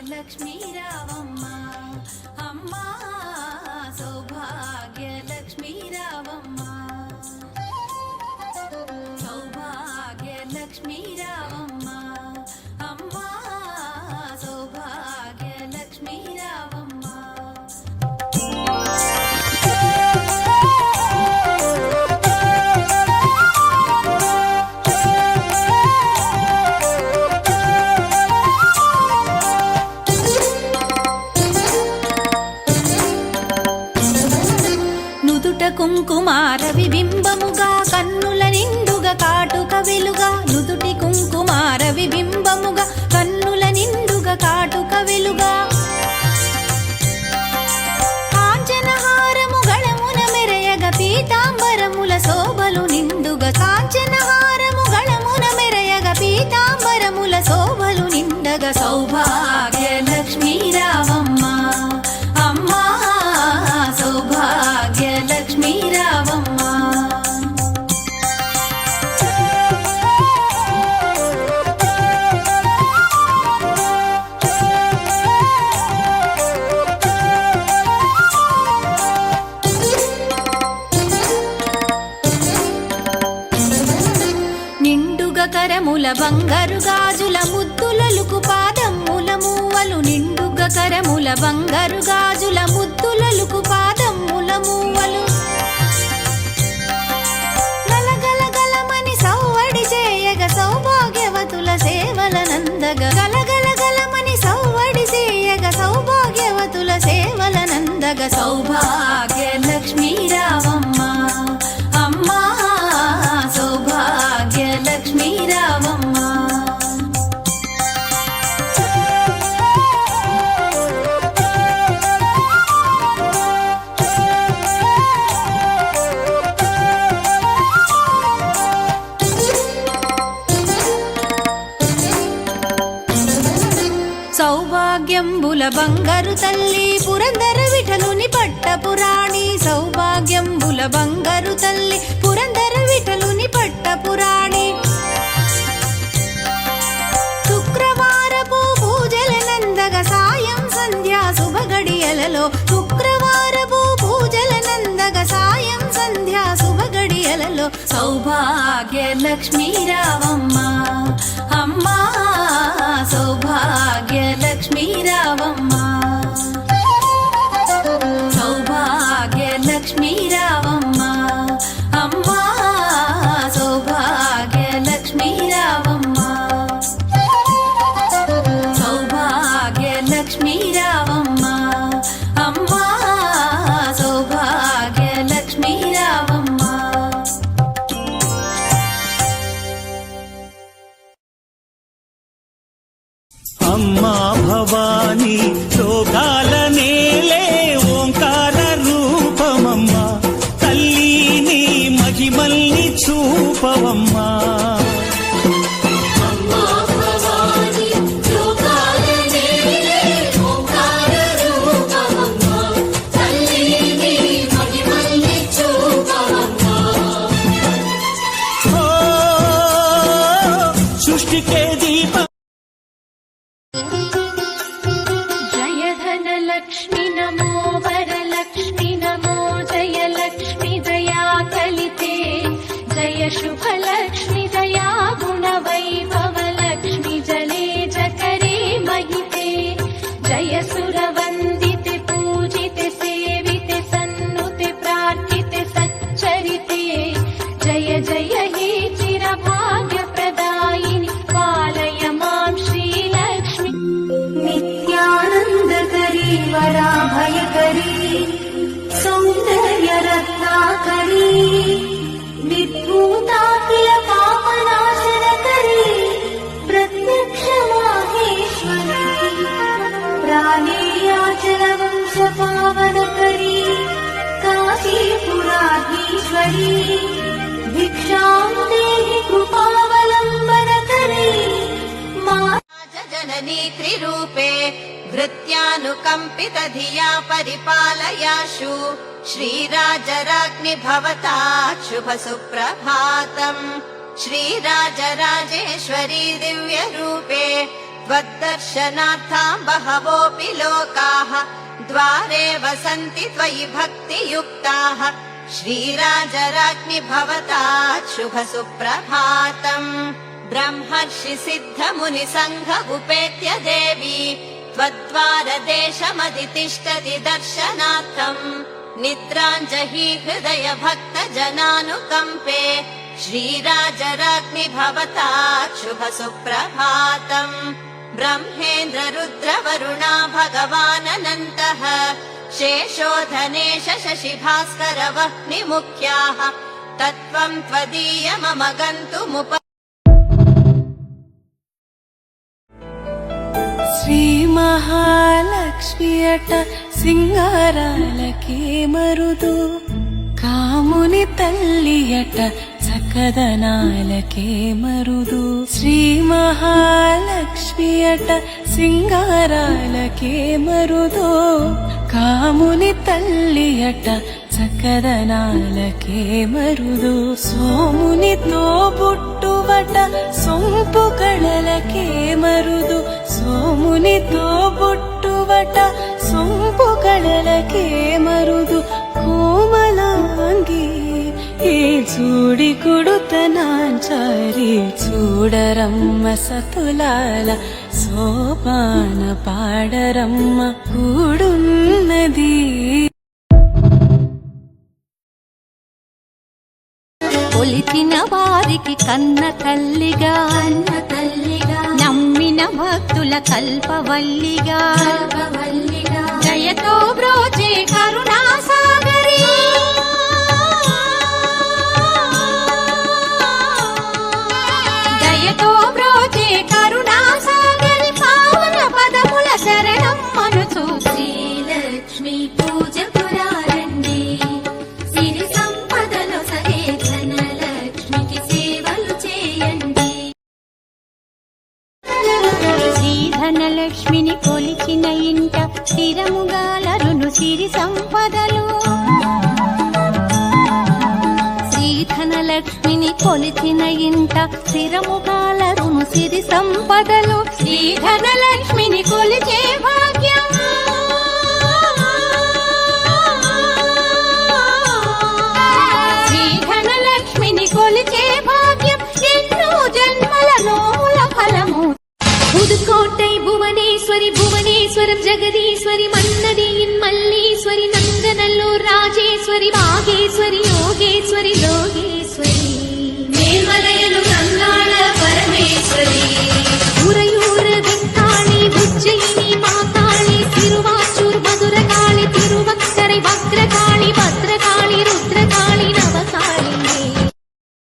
లక్ష్మీ రావమ్మ అమ్మ సౌభాగ్య లక్ష్మీ రావమ్మ సౌభాగ్య లక్ష్మీ రావమ్మ అమ్మ సౌభాగ్య లక్ష్మీ రావమ్మ కుంకుమార విబింబముగా కన్నుల నిండుగా కాటుక వెలుగా నుదుటి కుంకుమార విబింబముగా కన్నుల నిండుగా కాటుక వెలుగా కాంచనహారము గళమున మెరయగ పీతాంబరముల శోభలు నిండుగా కాంచనహారము గళమున మెరయగ పీతాంబరముల శోభలు నిండగా సౌభాగ్య లక్ష్మీ రావమ్మ అమ్మా సౌభాగ్య లక్ష్మీ రావమ్మ నిండుగా కరముల బంగారు గాజుల ముద్దులలుకు పాదమ్ముల మూవలు నిండుగా కరముల బంగారు గాజుల ముద్దులలుకు పాదమ్ముల మూవలు గలగలగలమని సౌవడి చేయగ సౌభాగ్యవతుల సేవల నందగ గలగలగలమని సౌవడి చేయగ సౌభాగ్యవతుల సేవల నందగ సౌభాగ్య లక్ష్మీ రావమ్మ అమ్మా సౌభాగ్య లక్ష్మీ రావమ్మ సౌభాగ్యంబుల బంగారు తల్లి పురందర విఠలుని పట్టపురాణి సౌభాగ్యంబుల బంగారు తల్లి పురందర విఠలుని పట్టపురాణి శుక్రవారపు పూజల నందగ సాయం సంధ్యా శుభగడియలలో శుక్రవారపు పూజల నందగ సాయం సంధ్యా శుభగడియలలో సౌభాగ్య లక్ష్మీ రావమ్మ అమ్మా సౌభాగ్య లక్ష్మీ రావమ్మ సౌభాగ్య లక్ష్మీ రావమ్మ అమ్మా సౌభాగ్య లక్ష్మీ రావమ్మ సౌభాగ్య లక్ష్మీ రావమ్మ అమ్మా సౌభాగ్య లక్ష్మీ రావమ్మ అమ్మా భవానీ లోకాల నేలే ఓంకార రూపమమ్మా తల్లి నీ మహిమల్ని చూపవమ్మా సృష్టికే దీప జయ ధన లక్ష్మి నమో వరలక్ష్మి నమో జయ లక్ష్మి దయా కలితే జయ శుభ లక్ష్మి దయా గుణ వైభవ లక్ష్మి జలే జకరే మహితే జయ సురవందితే పూజితే సేవితే సన్నుతే ప్రార్థితే సచ్చరితే జయ జయ హే చిర భాగ్య ప్రదాయిని పాలయ మాం శ్రీలక్ష్మి నిత్యానందకరీ వరాభయకరీ సౌందర్య రత్నాకరీ నిర్భూతాఖిల పాపనాశనకరీ ప్రత్యక్ష మాహేశ్వరీ ప్రాణేయాచల వంశ పావనకరీ కాశీపురాధీశ్వరీ భిక్షాం దేహి కృపావలంబనకరీ మా जननी त्रिरूपे भृत्यानुकम्पित धिया परिपालयाशु श्रीराजराज्ञि भवता शुभ सुप्रभातम् श्रीराजराजेश्वरी दिव्यरूपे त्वद्दर्शनार्थाम् बहवोऽपि लोकाः द्वारे वसन्ति त्वयि भक्तियुक्ताः श्रीराजराज्ञि भवता शुभ सुप्रभातम् ब्रह्मर्षि सिद्ध मुनि संघ उपेत्य देवी त्वद्वारदेशमधितिष्ठति दर्शनार्थम् निद्राञ्जहि हृदय भक्त जनानुकम्पे श्रीराजराज्ञि भवता शुभ सुप्रभातम् ब्रह्मेन्द्र रुद्र वरुणा भगवाननन्तः शेषोधनेश शशि भास्कर वह्नि मुख्याः तत्त्वम् त्वदीय मम गन्तुमुप శ్రీ మహాలక్ష్మి అట సింగారాలకే మరుదు కాముని తల్లి అట చక్కదనాలకే మరుదు శ్రీ మహాలక్ష్మి అట సింగారాలకే మరుదు కాముని తల్లి అట చక్కదనాలకే మరుదు సోమునితో బుట్టువట సొంపు కళలకే మరుదు సోమునితో బుట్టువట సొంపు కళలకే మరుదు కోమలాంగి ఏ చూడి కుడుతనాంచారి చూడరమ్మ సతులాల సోపాన పాడరమ్మ కూడున్నది కొలిచిన వారికి కన్న తల్లిగా నమ్మిన భక్తుల కల్పవల్లిగా దయతో బ్రోచే కరుణా సాగరి దయతో బ్రోచే కరుణా సాగరి పావన పదముల శరణం మనుచు శ్రీలక్ష్మి పూజ పురారండి సిరి సంపదలో సరే ధనలక్ష్మికి సేవలు చేయండి శ్రీధనలక్ష్మిని కొలిచిన ఇంట స్థిరముగాలరును సిరి సంపదలు శ్రీధనలక్ష్మిని కొలిచిన ఇంట స్థిరముగాలరును సిరి సంపదలు శ్రీధనలక్ష్మిని కొలిచే భాగ్యం శ్రీధనలక్ష్మిని కొలిచే భాగ్యం ఎన్నో జన్మల నోముల ఫలము புதுக்கோட்டை புவனேஸ்வரி புவனேஸ்வரம் ஜெகதீஸ்வரி மன்னதியின் மல்லீஸ்வரி